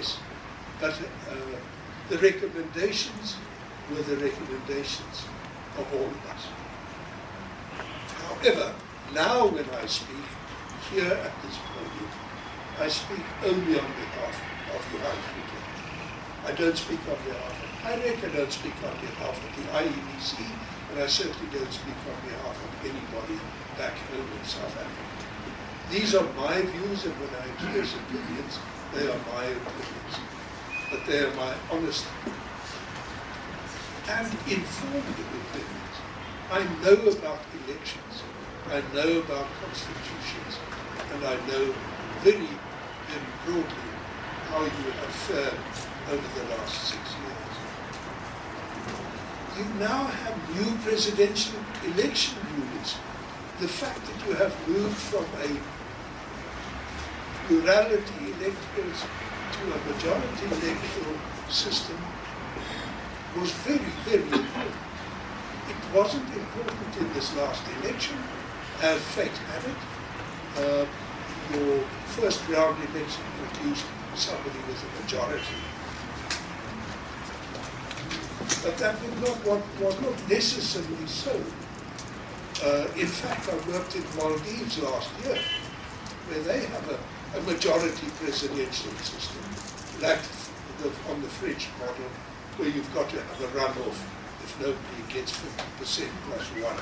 yes. But the recommendations were the recommendations of all of us. However, now when I speak here at this podium, I speak only on behalf of Johann Kriegler. I don't speak on behalf of IREC, I don't speak on behalf of the IEBC, and I certainly don't speak on behalf of anybody back home in South Africa. These are my views, and when I express opinions, they are my opinions. But they are my honest and informed opinions. I know about elections, I know about constitutions, and I know very, very broadly how you have fared over the last 6 years. You now have new presidential election rules. The fact that you have moved from a plurality electoral to a majority electoral system was very, very important. It wasn't important in this last election, as fate had it. Your first round election produced somebody with a majority. But that was not necessarily so. In fact, I worked in Maldives last year, where they have a majority presidential system, like on the French model, where you've got to have a runoff if nobody gets 50% plus one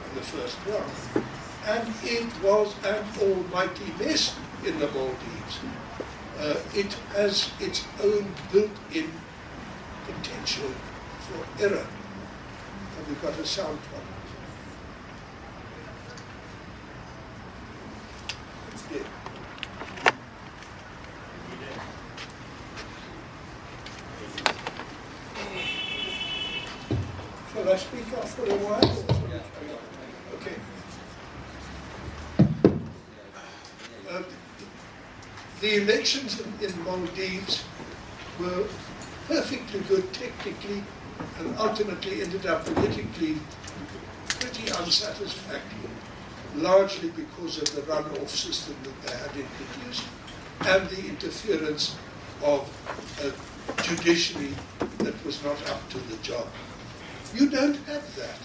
in the first round. And it was an almighty mess in the Maldives. It has its own built-in potential for error. And we've got a sound problem. It's dead. Shall I speak up for a while? Okay. The elections in Maldives were perfectly good technically and ultimately ended up politically pretty unsatisfactory, largely because of the runoff system that they had introduced and the interference of a judiciary that was not up to the job. You don't have that.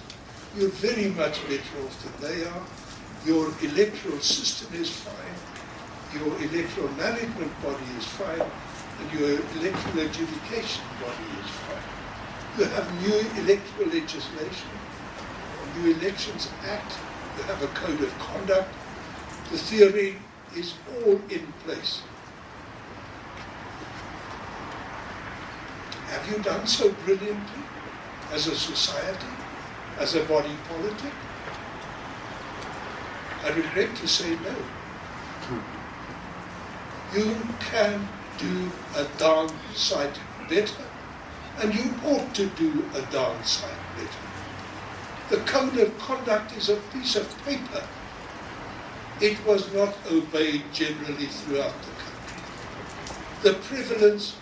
You're very much better off than they are. Your electoral system is fine. Your electoral management body is fine. And your electoral adjudication body is fine. You have new electoral legislation, a new Elections Act. You have a code of conduct. The theory is all in place. Have you done so brilliantly as a society, as a body politic? I regret to say no. You can do a darn sight better, and you ought to do a darn sight better. The code of conduct is a piece of paper. It was not obeyed generally throughout the country. The prevalence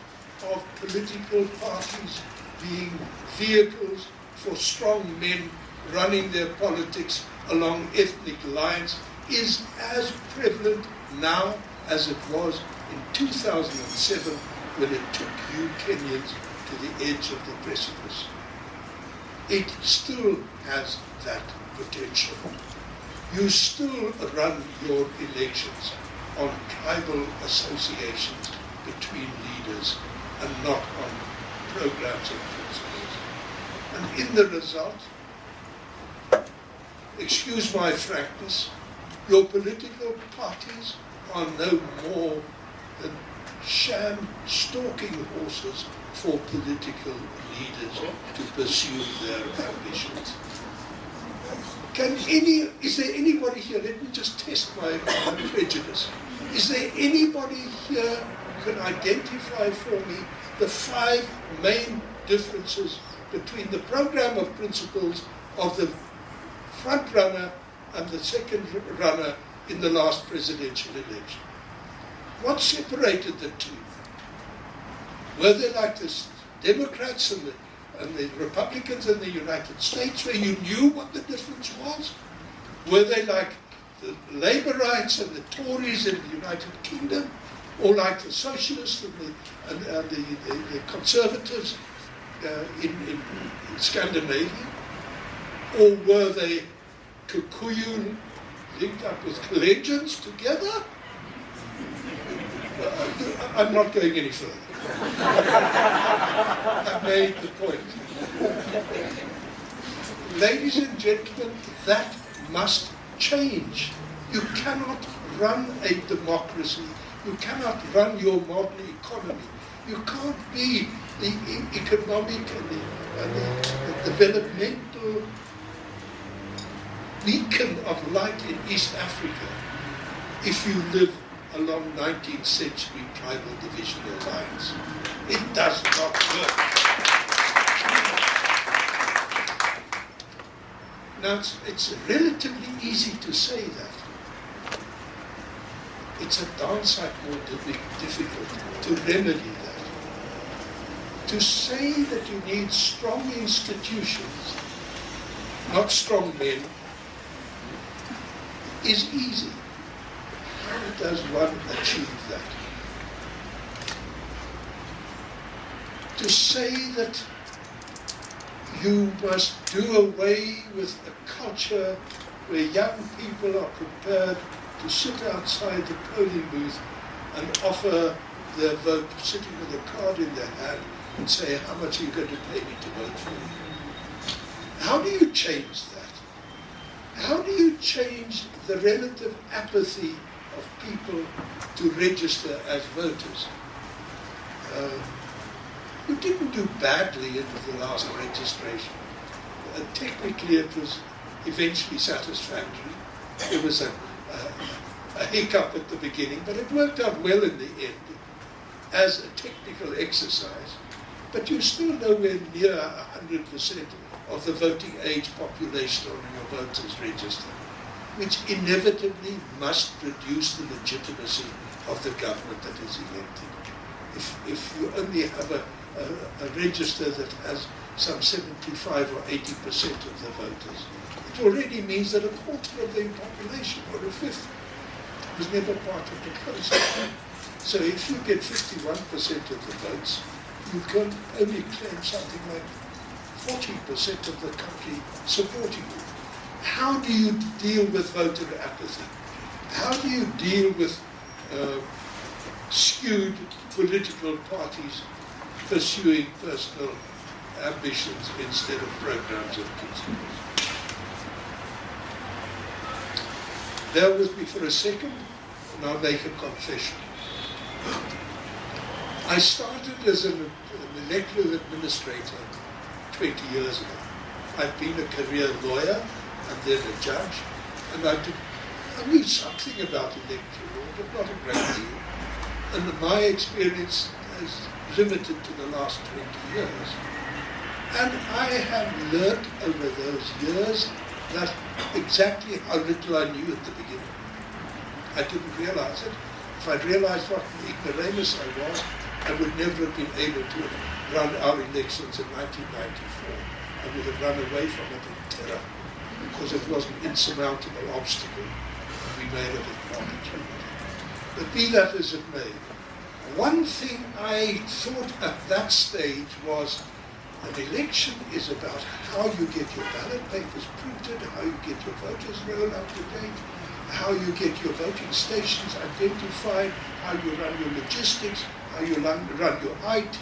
of political parties being vehicles for strong men running their politics along ethnic lines is as prevalent now as it was in 2007 when it took you Kenyans to the edge of the precipice. It still has that potential. You still run your elections on tribal associations between leaders and not on programs and principles. And in the result, excuse my frankness, your political parties are no more than sham stalking horses for political leaders to pursue their ambitions. Is there anybody here, let me just test my prejudice. Is there anybody here who can identify for me the 5 main differences between the program of principles of the front runner and the second runner in the last presidential election? What separated the two? Were they like the Democrats and the Republicans in the United States, where you knew what the difference was? Were they like the Labourites and the Tories in the United Kingdom, or like the socialists and the conservatives in Scandinavia? Or were they Kikuyu linked up with Kalejans together? I'm not going any further. I made the point. Ladies and gentlemen, that must change. You cannot run a democracy. You cannot run your modern economy. You can't be the economic and the developmental beacon of light in East Africa if you live along 19th century tribal divisional lines. It does not work. Now, it's relatively easy to say that. It's a downside more difficult to remedy that. To say that you need strong institutions, not strong men, is easy. How does one achieve that? To say that you must do away with a culture where young people are prepared to sit outside the polling booth and offer their vote, sitting with a card in their hand, and say, how much are you going to pay me to vote for you? How do you change that? How do you change the relative apathy of people to register as voters? You didn't do badly in the last registration. Technically it was eventually satisfactory. There was a hiccup at the beginning, but it worked out well in the end as a technical exercise. But you're still nowhere near 100% of the voting age population on your voters register, which inevitably must reduce the legitimacy of the government that is elected. If you only have a register that has some 75 or 80% of the voters, it already means that a quarter of the population, or a fifth, was never part of the process. So if you get 51% of the votes, you can only claim something like 40% of the country supporting you. How do you deal with voter apathy? How do you deal with skewed political parties pursuing personal ambitions instead of programs and principles? Bear with me for a second, and I'll make a confession. I started as an electoral administrator 20 years ago. I've been a career lawyer and then a judge, and I knew something about electoral, but not a great deal. And my experience is limited to the last 20 years. And I have learned over those years that exactly how little I knew at the beginning. I didn't realize it. If I'd realized what an ignoramus I was, I would never have been able to run our elections in 1994. I would have run away from it in terror, because it was an insurmountable obstacle, and we made of it an opportunity. But be that as it may, one thing I thought at that stage was an election is about how you get your ballot papers printed, how you get your voters rolled up to date, how you get your voting stations identified, how you run your logistics, how you run your IT,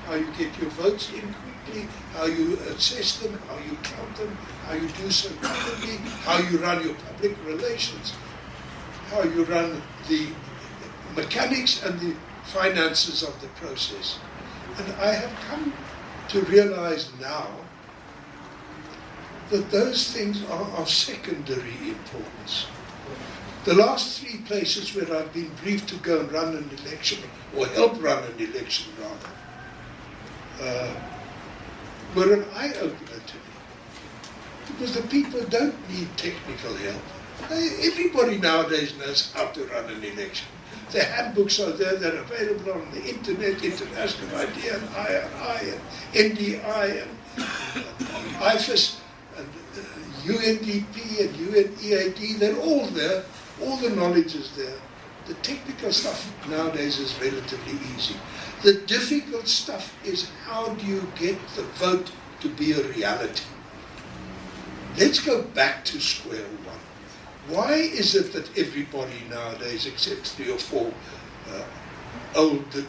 how you get your votes in quickly, how you assess them, how you count them, how you do so rapidly, how you run your public relations, how you run the mechanics and the finances of the process. And I have come to realize now that those things are of secondary importance. The last three places where I've been briefed to go and run an election, or help run an election rather, were an eye-opener to me. Because the people don't need technical help. Everybody nowadays knows how to run an election. The handbooks are there, they're available on the internet, International ID and IRI and NDI and IFIS and UNDP and UNEAD, they're all there, all the knowledge is there. The technical stuff nowadays is relatively easy. The difficult stuff is how do you get the vote to be a reality? Let's go back to square one. Why is it that everybody nowadays, except 3 or 4 old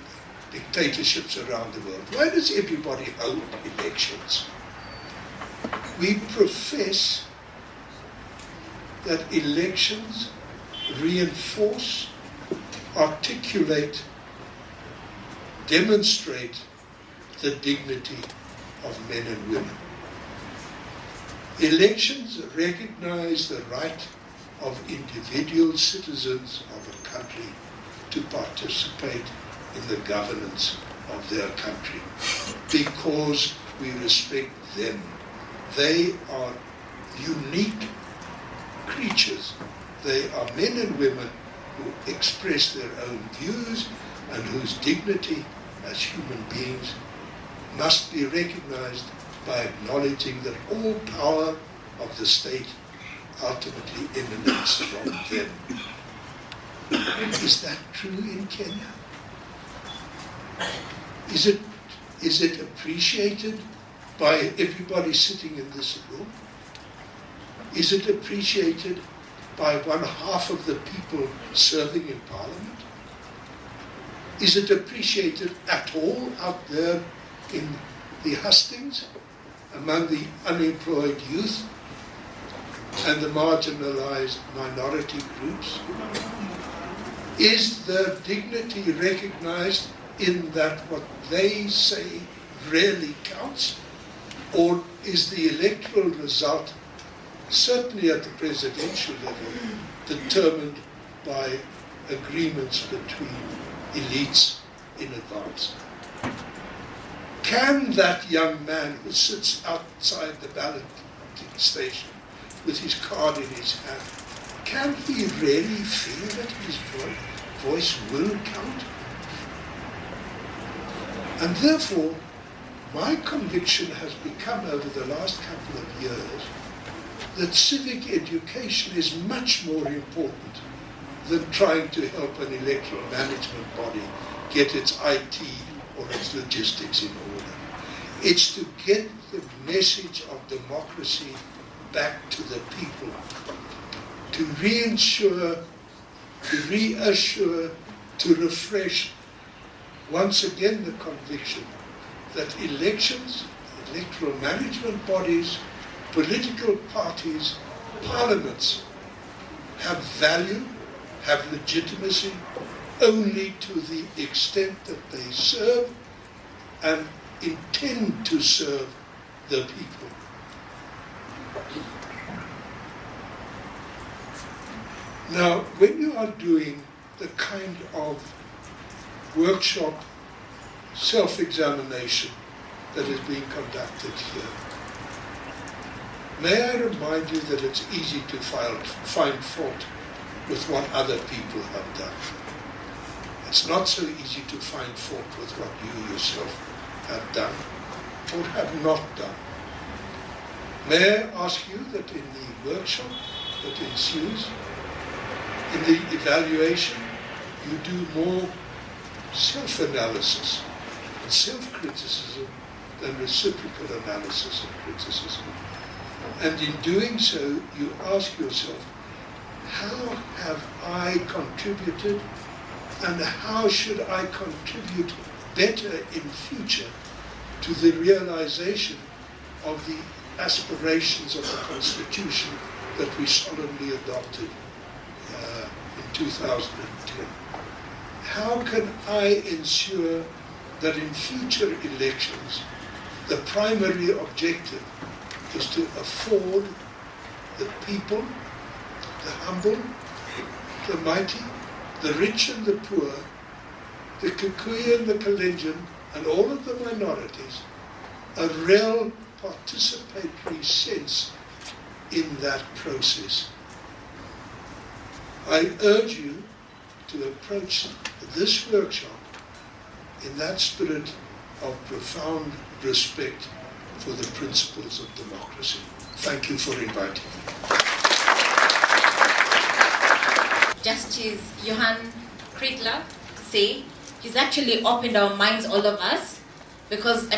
dictatorships around the world, why does everybody hold elections? We profess that elections reinforce, articulate, demonstrate the dignity of men and women. Elections recognize the right of individual citizens of a country to participate in the governance of their country because we respect them. They are unique creatures. They are men and women who express their own views and whose dignity as human beings must be recognized by acknowledging that all power of the state ultimately emanates from them. Is that true in Kenya? Is it appreciated by everybody sitting in this room? Is it appreciated by 1/2 of the people serving in Parliament? Is it appreciated at all out there in the hustings among the unemployed youth and the marginalized minority groups? Is their dignity recognized in that what they say really counts? Or is the electoral result, certainly at the presidential level, determined by agreements between elites in advance? Can that young man who sits outside the balloting station with his card in his hand, can he really feel that his voice will count? And therefore, my conviction has become over the last couple of years that civic education is much more important than trying to help an electoral management body get its IT or its logistics in order. It's to get the message of democracy back to the people, to reassure, to refresh once again the conviction that elections, electoral management bodies, political parties, parliaments have value, have legitimacy only to the extent that they serve and intend to serve the people. Now, when you are doing the kind of workshop self-examination that is being conducted here, may I remind you that it's easy to find fault with what other people have done. It's not so easy to find fault with what you yourself have done or have not done. May I ask you that in the workshop that ensues, in the evaluation, you do more self-analysis and self-criticism than reciprocal analysis and criticism. And in doing so, you ask yourself, how have I contributed and how should I contribute better in future to the realization of the aspirations of the Constitution that we solemnly adopted in 2010? How can I ensure that in future elections the primary objective is to afford the people, the humble, the mighty, the rich and the poor, the Kikuyu and the Kalenjin, and all of the minorities, a real participatory sense in that process? I urge you to approach this workshop in that spirit of profound respect for the principles of democracy. Thank you for inviting me. Justice Johann Kriegler say, he's actually opened our minds, all of us, because